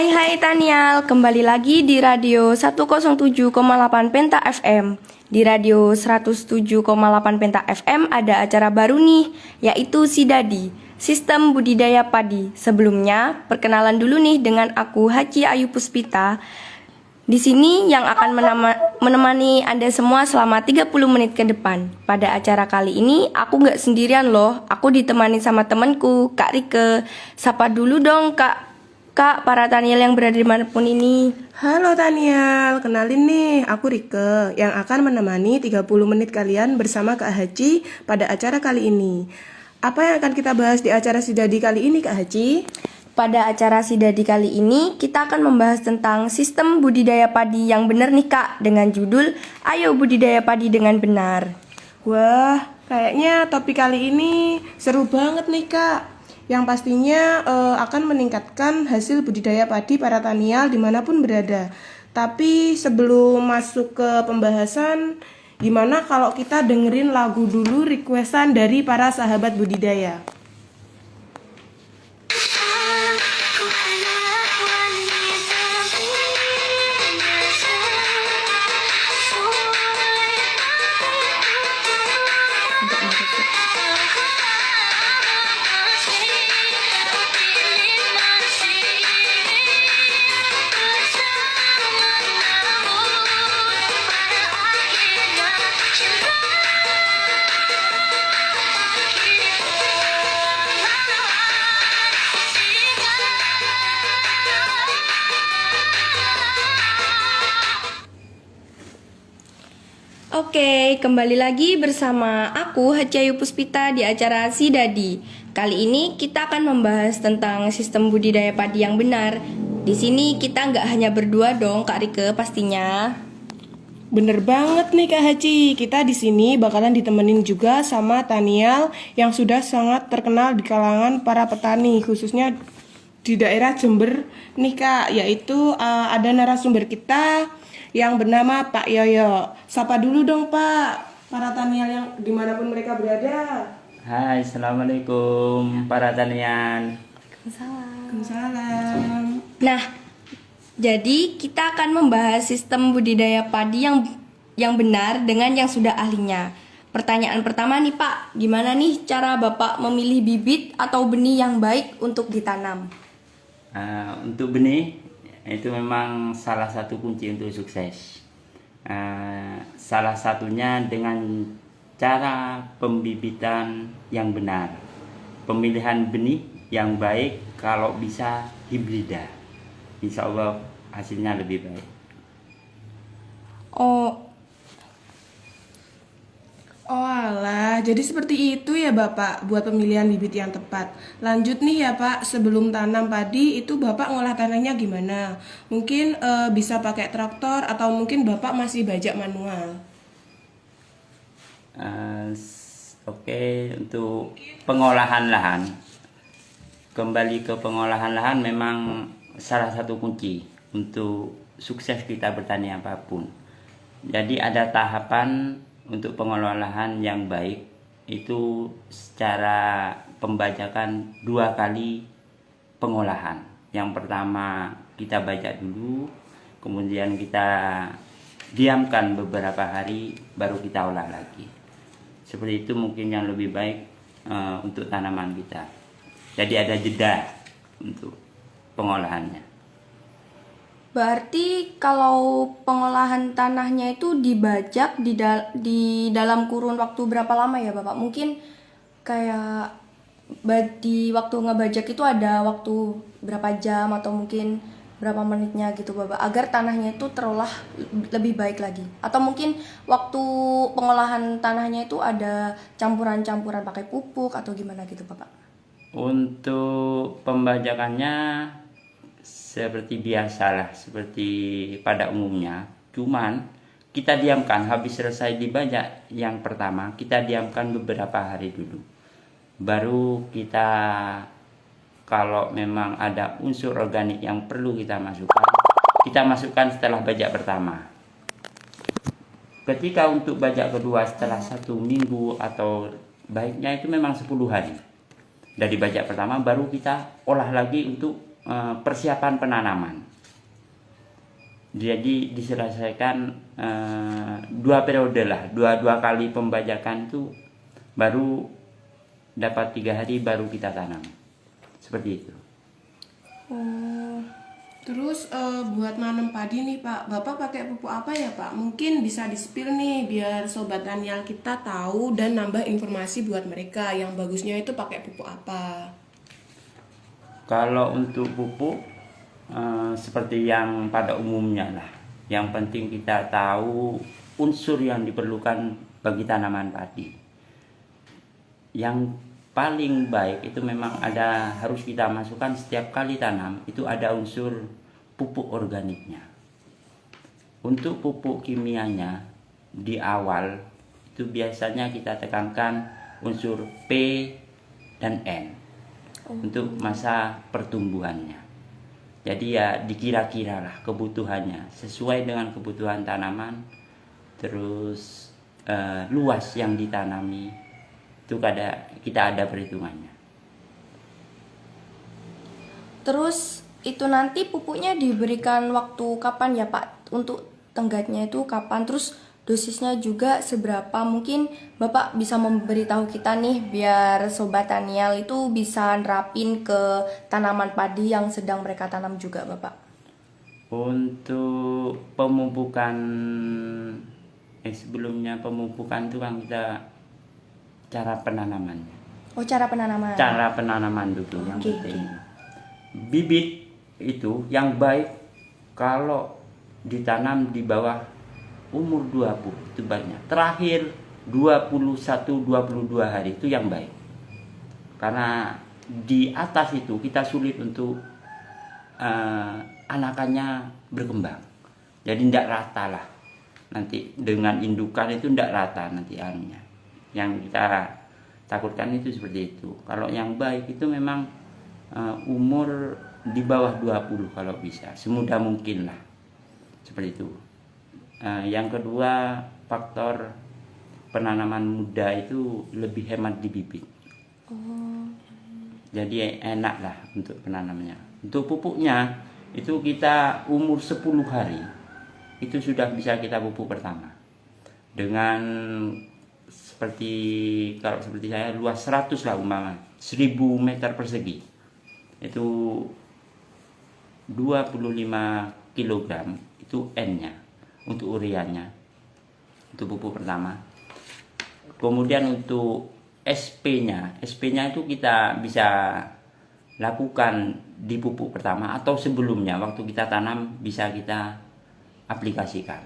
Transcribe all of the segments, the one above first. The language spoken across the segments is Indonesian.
Hai Tanial, kembali lagi di radio 107,8 Penta FM. Di radio 107,8 Penta FM ada acara baru nih, yaitu Sidadi, Sistem Budidaya Padi. Sebelumnya, perkenalan dulu nih dengan aku Haji Ayu Puspita. Di sini yang akan menemani Anda semua selama 30 menit ke depan. Pada acara kali ini aku nggak sendirian loh, aku ditemani sama temanku, Kak Rike. Sapa dulu dong Kak, para Tanial yang berada dimanapun ini. Halo Tanial, kenalin nih, aku Rike yang akan menemani 30 menit kalian bersama Kak Haji pada acara kali ini. Apa yang akan kita bahas di acara Sidadi kali ini Kak Haji? Pada acara Sidadi kali ini, kita akan membahas tentang sistem budidaya padi yang benar nih Kak, dengan judul Ayo Budidaya Padi dengan Benar. Wah, kayaknya topik kali ini seru banget nih Kak. Yang pastinya akan meningkatkan hasil budidaya padi para Tanial dimanapun berada. Tapi sebelum masuk ke pembahasan, gimana kalau kita dengerin lagu dulu requestan dari para sahabat budidaya? Oke, kembali lagi bersama aku Hacayu Puspita di acara Sidadi. Kali ini kita akan membahas tentang sistem budidaya padi yang benar. Di sini kita nggak hanya berdua dong, Kak Rike pastinya. Bener banget nih Kak Haji, kita di sini bakalan ditemenin juga sama Tanial yang sudah sangat terkenal di kalangan para petani, khususnya di daerah Jember nih Kak, yaitu ada narasumber kita yang bernama Pak Yoyo. Sapa dulu dong Pak, para Tanial yang dimanapun mereka berada. Hai, assalamualaikum para tanian. Waalaikumsalam. Nah, jadi kita akan membahas sistem budidaya padi yang benar dengan yang sudah ahlinya. Pertanyaan pertama nih Pak, gimana nih cara Bapak memilih bibit atau benih yang baik untuk ditanam? Untuk benih itu memang salah satu kunci untuk sukses. Salah satunya dengan cara pembibitan yang benar, pemilihan benih yang baik, kalau bisa hibrida. Insya Allah hasilnya lebih baik. Oh alah, jadi seperti itu ya Bapak buat pemilihan bibit yang tepat. Lanjut nih ya Pak, sebelum tanam padi itu Bapak ngolah tanahnya gimana? Mungkin bisa pakai traktor atau mungkin Bapak masih bajak manual? Oke, untuk pengolahan lahan, kembali ke pengolahan lahan memang salah satu kunci untuk sukses kita bertani apapun. Jadi ada tahapan untuk pengelolaan lahan yang baik, itu secara pembajakan 2 kali pengolahan. Yang pertama kita bajak dulu, kemudian kita diamkan beberapa hari, baru kita olah lagi. Seperti itu mungkin yang lebih baik untuk tanaman kita. Jadi ada jeda untuk pengolahannya. Berarti kalau pengolahan tanahnya itu dibajak di dalam kurun waktu berapa lama ya Bapak? Mungkin kayak di waktu ngebajak itu ada waktu berapa jam atau mungkin berapa menitnya gitu Bapak, agar tanahnya itu terolah lebih baik lagi. Atau mungkin waktu pengolahan tanahnya itu ada campuran-campuran pakai pupuk atau gimana gitu Bapak? Untuk pembajakannya seperti biasalah, seperti pada umumnya. Cuman kita diamkan, habis selesai dibajak yang pertama, kita diamkan beberapa hari dulu. Baru kita, kalau memang ada unsur organik yang perlu kita masukkan setelah bajak pertama. Ketika untuk bajak kedua setelah 1 minggu atau baiknya itu memang 10 hari. Dari bajak pertama baru kita olah lagi untuk persiapan penanaman. Jadi diselesaikan 2 periode lah, dua kali pembajakan itu baru dapat 3 hari baru kita tanam. Seperti itu. Oh, terus buat nanam padi nih Pak, Bapak pakai pupuk apa ya Pak? Mungkin bisa di-spill nih biar sobat Tanial kita tahu dan nambah informasi buat mereka yang bagusnya itu pakai pupuk apa. Kalau untuk pupuk seperti yang pada umumnya lah. Yang penting kita tahu unsur yang diperlukan bagi tanaman padi. Yang paling baik itu memang harus kita masukkan setiap kali tanam itu ada unsur pupuk organiknya. Untuk pupuk kimianya di awal itu biasanya kita tekankan unsur P dan N untuk masa pertumbuhannya. Jadi ya dikira-kira lah kebutuhannya sesuai dengan kebutuhan tanaman, terus luas yang ditanami itu kita ada perhitungannya. Terus itu nanti pupuknya diberikan waktu kapan ya Pak? Untuk tenggatnya itu kapan? Terus dosisnya juga seberapa? Mungkin Bapak bisa memberitahu kita nih biar Sobat Tanial itu bisa nerapin ke tanaman padi yang sedang mereka tanam juga Bapak. Untuk pemupukan sebelumnya pemupukan itu kan kita cara penanamannya. Oh, cara penanaman. Cara penanaman dulu yang Oke, penting. Bibit itu yang baik kalau ditanam di bawah umur 20 itu banyak. Terakhir 21-22 hari itu yang baik. Karena di atas itu kita sulit untuk anakannya berkembang. Jadi tidak rata lah. Nanti dengan indukan itu tidak rata nanti anunya. Yang kita takutkan itu seperti itu. Kalau yang baik itu memang umur di bawah 20 kalau bisa. Semudah mungkin lah. Seperti itu. Yang kedua, faktor penanaman muda itu lebih hemat di bibit. Jadi enak lah untuk penanamannya. Untuk pupuknya itu kita umur 10 hari itu sudah bisa kita pupuk pertama. Dengan kalau seperti saya luas 100 lah umpama 1000 meter persegi. Itu 25 kilogram itu N-nya untuk ureanya, untuk pupuk pertama. Kemudian untuk SP-nya itu kita bisa lakukan di pupuk pertama atau sebelumnya waktu kita tanam bisa kita aplikasikan.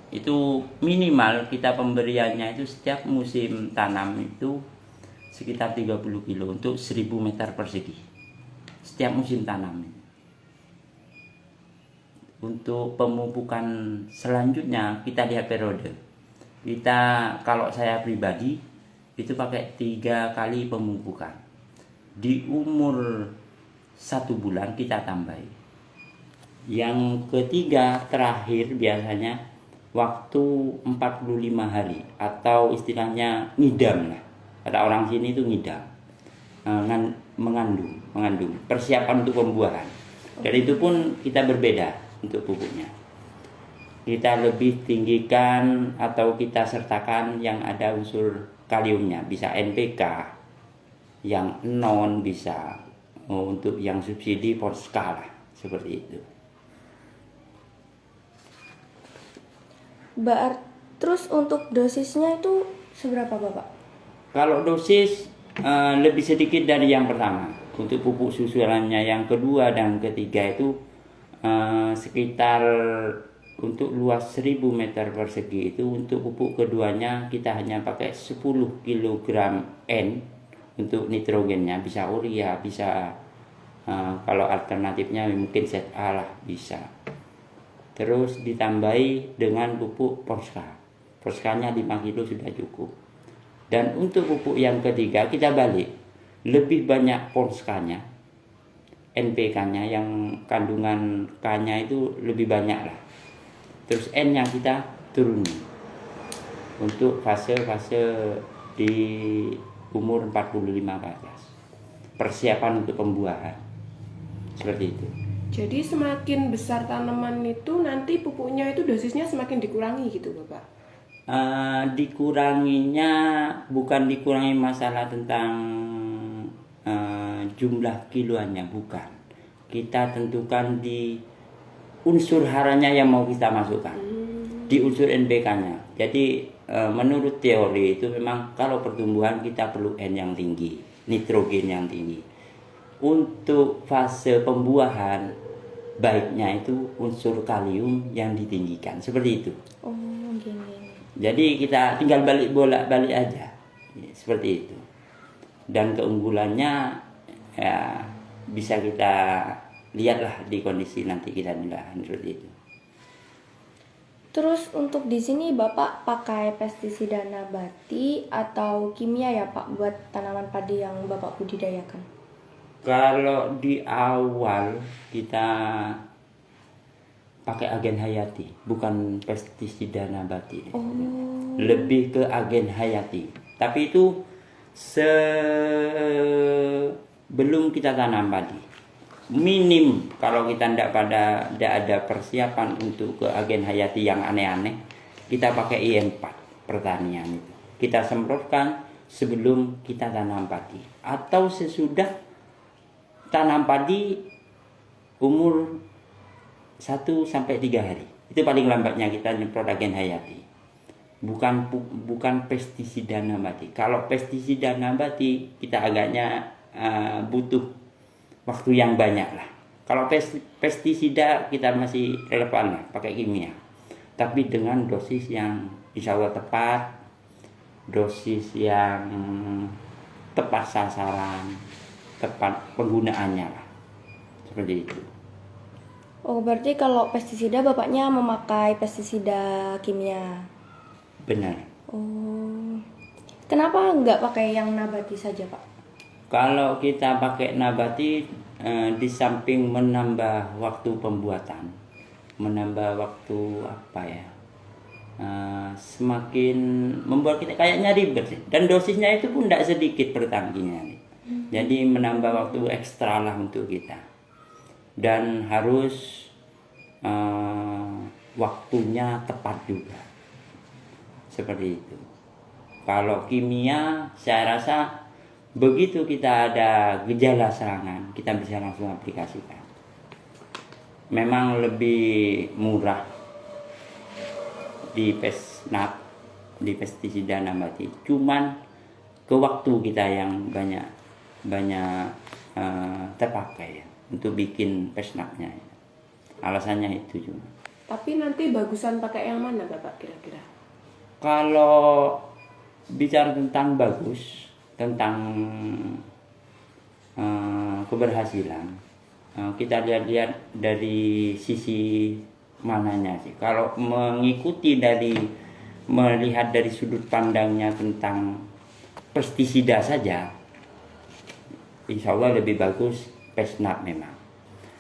Itu minimal kita pemberiannya itu setiap musim tanam itu sekitar 30 kilo untuk 1000 meter persegi. Setiap musim tanam. Untuk pemupukan selanjutnya kita lihat periode. Kalau saya pribadi itu pakai 3 kali pemupukan. Di umur 1 bulan kita tambahi. Yang ketiga terakhir biasanya waktu 45 hari atau istilahnya ngidam lah. Ada orang sini itu ngidam. Mengandung persiapan untuk pembuahan. Dan itu pun kita berbeda untuk pupuknya. Kita lebih tinggikan atau kita sertakan yang ada unsur kaliumnya, bisa NPK, yang non bisa untuk yang subsidi Porska lah, seperti itu. Terus untuk dosisnya itu seberapa Bapak? Kalau dosis lebih sedikit dari yang pertama. Untuk pupuk susulannya yang kedua dan ketiga itu sekitar untuk luas 1000 meter persegi itu untuk pupuk keduanya kita hanya pakai 10 kg N untuk nitrogennya, bisa urea, bisa kalau alternatifnya mungkin ZA lah bisa. Terus ditambahi dengan pupuk Porska. Porskanya 5 kilo sudah cukup. Dan untuk pupuk yang ketiga kita balik, lebih banyak Porskanya, NPK-nya yang kandungan K-nya itu lebih banyak lah. Terus N yang kita turuni untuk fase-fase di umur 45 ke atas. Persiapan untuk pembuahan. seperti itu. Jadi semakin besar tanaman itu nanti pupuknya itu dosisnya semakin dikurangi gitu Bapak? Dikuranginya bukan dikurangi masalah tentang jumlah kiloannya, bukan. Kita tentukan di unsur haranya yang mau kita masukkan, di unsur NPK-nya. Jadi menurut teori itu memang kalau pertumbuhan kita perlu N yang tinggi, nitrogen yang tinggi. Untuk fase pembuahan baiknya itu unsur kalium yang ditinggikan, seperti itu. Oh, gini. Jadi kita tinggal bolak-balik aja, seperti itu. Dan keunggulannya ya bisa kita lihatlah di kondisi nanti kita di lahan, seperti itu. Terus untuk di sini Bapak pakai pestisida nabati atau kimia ya Pak buat tanaman padi yang Bapak budidayakan? Kalau di awal kita pakai agen hayati, bukan pestisida nabati. Lebih ke agen hayati. Tapi itu sebelum kita tanam padi. Minim kalau kita tidak ada persiapan untuk ke agen hayati yang aneh-aneh, kita pakai IN4 pertanian itu. Kita semprotkan sebelum kita tanam padi atau sesudah tanam padi umur 1 sampai 3 hari. Itu paling lambatnya kita nyemprot agen hayati. Bukan pestisida nabati. Kalau pestisida nabati kita agaknya butuh waktu yang banyak lah. Kalau pestisida kita masih relevan lah pakai kimia. Tapi dengan dosis yang insya Allah tepat, dosis yang tepat sasaran, tepat penggunaannya lah, seperti itu. Oh, berarti kalau pestisida Bapaknya memakai pestisida kimia? Benar. Oh, kenapa nggak pakai yang nabati saja Pak? Kalau kita pakai nabati, di samping menambah waktu pembuatan, menambah waktu apa ya, semakin membuat kita kayaknya ribet sih. Dan dosisnya itu pun tidak sedikit per tangkinya nih. Jadi menambah waktu ekstra lah untuk kita. Dan harus waktunya tepat juga. Seperti itu. Kalau kimia saya rasa begitu kita ada gejala serangan, kita bisa langsung aplikasikan. Memang lebih murah di pesnat, di pestisida nabati. Cuman ke waktu kita yang banyak terpakai ya, untuk bikin pesnatnya. Alasannya itu juga. Tapi nanti bagusan pakai yang mana Bapak kira-kira? Kalau bicara tentang bagus, tentang keberhasilan, kita lihat dari sisi mananya sih. Kalau melihat dari sudut pandangnya tentang pestisida saja, insya Allah lebih bagus pesnat memang.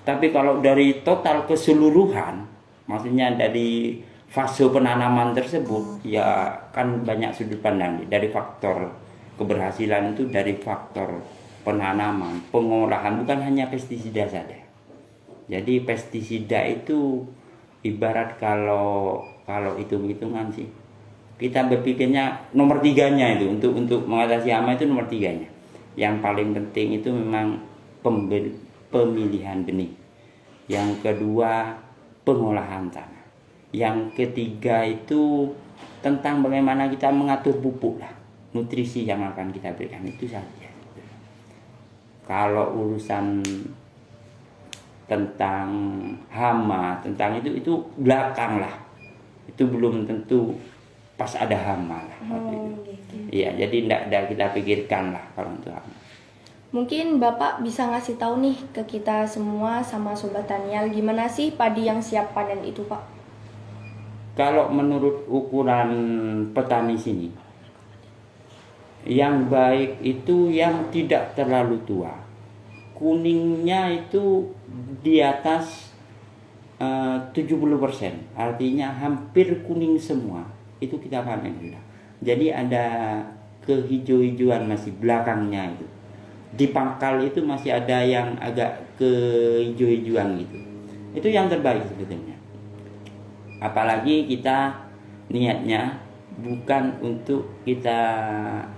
Tapi kalau dari total keseluruhan, maksudnya dari fase penanaman tersebut, ya kan banyak sudut pandang. Dari faktor keberhasilan itu dari faktor penanaman, pengolahan, bukan hanya pestisida saja. Jadi pestisida itu ibarat kalau hitung-hitungan sih, kita berpikirnya nomor 3-nya itu untuk mengatasi hama itu nomor 3-nya. Yang paling penting itu memang pemilihan benih. Yang kedua pengolahan tanah. Yang ketiga itu tentang bagaimana kita mengatur pupuk lah, nutrisi yang akan kita berikan, itu saja. Kalau urusan tentang hama, tentang itu belakang lah. Itu belum tentu pas ada hama lah. Iya, jadi tidak kita pikirkan lah kalau untuk hama. Mungkin Bapak bisa ngasih tahu nih ke kita semua sama Sobat Tanial gimana sih padi yang siap panen itu Pak? Kalau menurut ukuran petani sini, yang baik itu yang tidak terlalu tua. Kuningnya itu di atas 70%, artinya hampir kuning semua. Itu kita panen sudah. Jadi ada kehijau-hijauan masih belakangnya itu. di pangkal itu masih ada yang agak ke hijau-hijauan gitu. Itu yang terbaik sebetulnya. Apalagi kita niatnya bukan untuk kita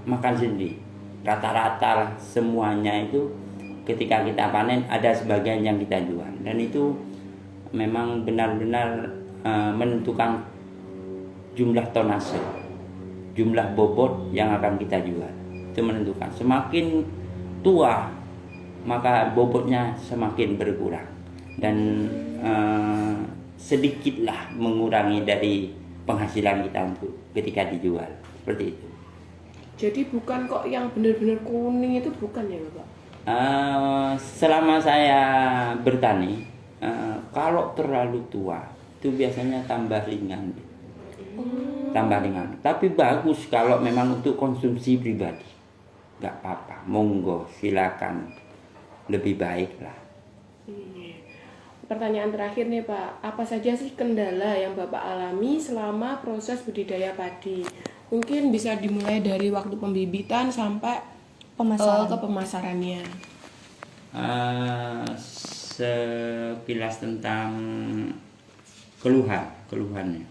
makan sendiri. Rata-rata lah semuanya itu ketika kita panen ada sebagian yang kita jual, dan itu memang benar-benar menentukan jumlah tonase, jumlah bobot yang akan kita jual. Itu menentukan. Semakin tua maka bobotnya semakin berkurang, dan sedikitlah mengurangi dari penghasilan kita untuk ketika dijual, seperti itu. Jadi bukan kok yang benar-benar kuning itu bukan ya Bapak? Selama saya bertani, kalau terlalu tua itu biasanya tambah ringan, tambah ringan. Tapi bagus kalau memang untuk konsumsi pribadi, nggak apa-apa, monggo silakan, lebih baik lah. Pertanyaan terakhir nih Pak, apa saja sih kendala yang Bapak alami selama proses budidaya padi? Mungkin bisa dimulai dari waktu pembibitan sampai ke pemasarannya. Sekilas tentang keluhannya,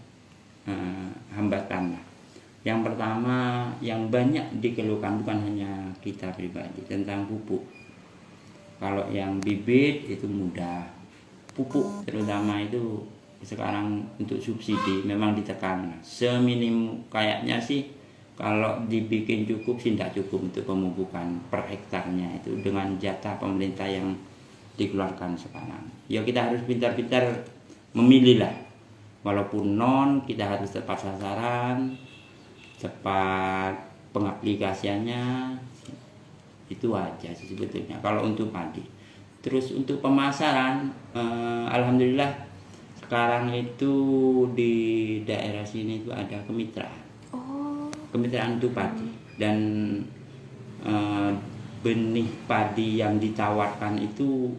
hambatan lah. Yang pertama yang banyak dikeluhkan bukan hanya kita pribadi tentang pupuk. Kalau yang bibit itu mudah, pupuk terutama itu sekarang untuk subsidi memang ditekan seminim. Kayaknya sih kalau dibikin cukup sih tidak cukup untuk pemupukan per hektarnya itu dengan jatah pemerintah yang dikeluarkan sekarang. Ya kita harus pintar-pintar memilih lah, walaupun kita harus tepat sasaran, cepat pengaplikasiannya, itu aja sih sebetulnya kalau untuk padi. Terus untuk pemasaran, alhamdulillah sekarang itu di daerah sini itu ada kemitraan. Kemitraan untuk padi, dan benih padi yang ditawarkan itu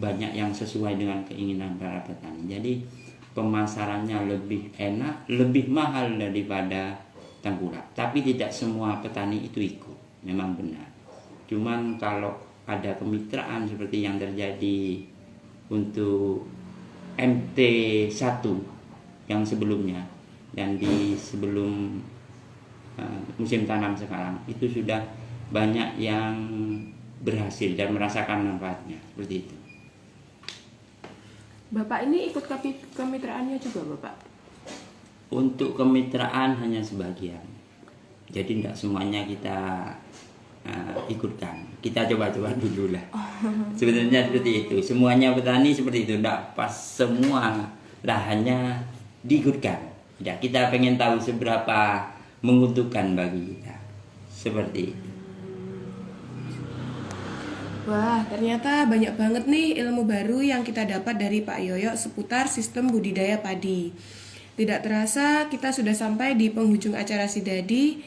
banyak yang sesuai dengan keinginan para petani. Jadi pemasarannya lebih enak, lebih mahal daripada tengkulak. Tapi tidak semua petani itu ikut, memang benar. Cuman kalau ada kemitraan seperti yang terjadi untuk MT1 yang sebelumnya dan di sebelum musim tanam sekarang, itu sudah banyak yang berhasil dan merasakan manfaatnya, seperti itu. Bapak ini ikut kemitraannya juga Bapak? Untuk kemitraan hanya sebagian, jadi tidak semuanya kita ikutkan. Kita coba-coba dulu lah. Sebenarnya seperti itu. Semuanya petani seperti itu, tidak pas semua lahannya diikutkan. Ya, kita pengen tahu seberapa menguntungkan bagi kita, seperti itu. Wah, ternyata banyak banget nih ilmu baru yang kita dapat dari Pak Yoyo seputar sistem budidaya padi. Tidak terasa kita sudah sampai di penghujung acara Sidadi.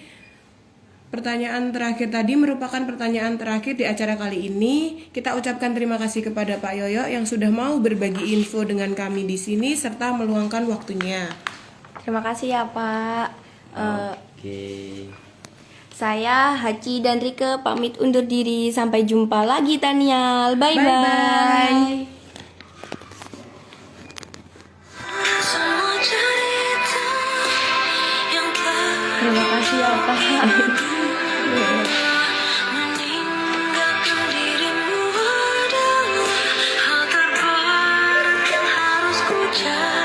Pertanyaan terakhir tadi merupakan pertanyaan terakhir di acara kali ini. Kita ucapkan terima kasih kepada Pak Yoyo yang sudah mau berbagi info dengan kami di sini serta meluangkan waktunya. Terima kasih ya Pak. Oke. Saya Haci dan Rike pamit undur diri. Sampai jumpa lagi Tanial. Bye bye. Bye-bye. Terima kasih ya Pak. Meninggalkan dirimu adalah hal terberat yang harus ku cari.